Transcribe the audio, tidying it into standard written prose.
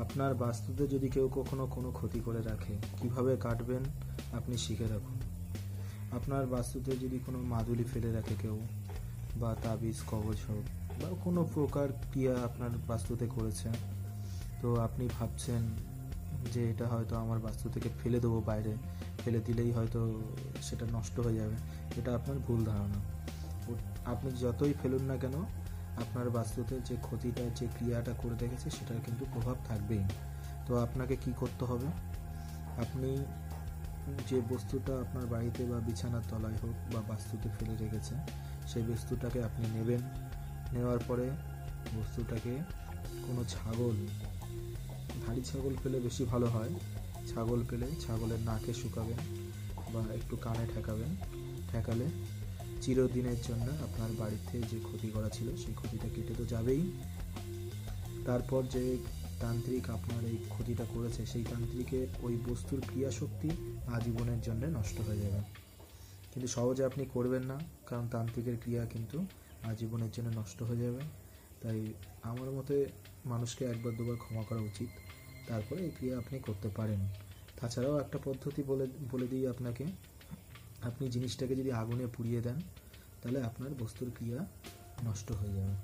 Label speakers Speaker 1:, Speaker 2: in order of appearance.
Speaker 1: আপনার বাস্তুতে যদি কেউ কখনো কোনো ক্ষতি করে রাখে, কিভাবে কাটবেন আপনি শিখে রাখুন। আপনার বাস্তুতে যদি কোনো মাদুলি ফেলে রাখে কেউ, বা তাবিজ কবজ হোক, বা কোনো প্রকার ক্রিয়া আপনার বাস্তুতে করেছে, তো আপনি ভাবছেন যে এটা হয়তো আমার বাস্তু থেকে ফেলে দেবো বাইরে, ফেলে দিলেই হয়তো সেটা নষ্ট হয়ে যাবে। এটা আপনার ভুল ধারণা। আপনি যতই ফেলুন না কেন, আপনার বাস্তুতে যে ক্ষতিটা, যে ক্রিয়াটা করে রেখেছে সেটার কিন্তু প্রভাব থাকবেই। তো আপনাকে কি করতে হবে, আপনি যে বস্তুটা আপনার বাড়িতে বা বিছানার তলায় হোক বা বাস্তুতে ফেলে রেখেছে, সেই বস্তুটাকে আপনি নেবেন। নেওয়ার পরে বস্তুটাকে কোনো ছাগল, ভারী ছাগল পেলে বেশি ভালো হয়। ছাগল পেলে ছাগলের নাকে শুকাবেন বা একটু কানে ঠেকাবেন। ঠেকালে চিরদিনের জন্য আপনার বাড়িতে যে ক্ষতি করা ছিল সেই ক্ষতিটা কেটে তো যাবেই। তারপর যে তান্ত্রিক আপনার এই ক্ষতিটা করেছে, সেই তান্ত্রিকের ওই বস্তুর ক্রিয়াশক্তি আজীবনের জন্য নষ্ট হয়ে যাবে। কিন্তু সহজে আপনি করবেন না, কারণ তান্ত্রিকের ক্রিয়া কিন্তু আজীবনের জন্য নষ্ট হয়ে যাবে। তাই আমার মতে মানুষকে একবার দুবার ক্ষমা করা উচিত, তারপরে এই ক্রিয়া আপনি করতে পারেন। তাছাড়াও একটা পদ্ধতি বলে দিই আপনাকে, আপনি জিনিসটাকে যদি আগুনে পুড়িয়ে দেন, তাহলে আপনার বস্তুর ক্রিয়া নষ্ট হয়ে যাবে।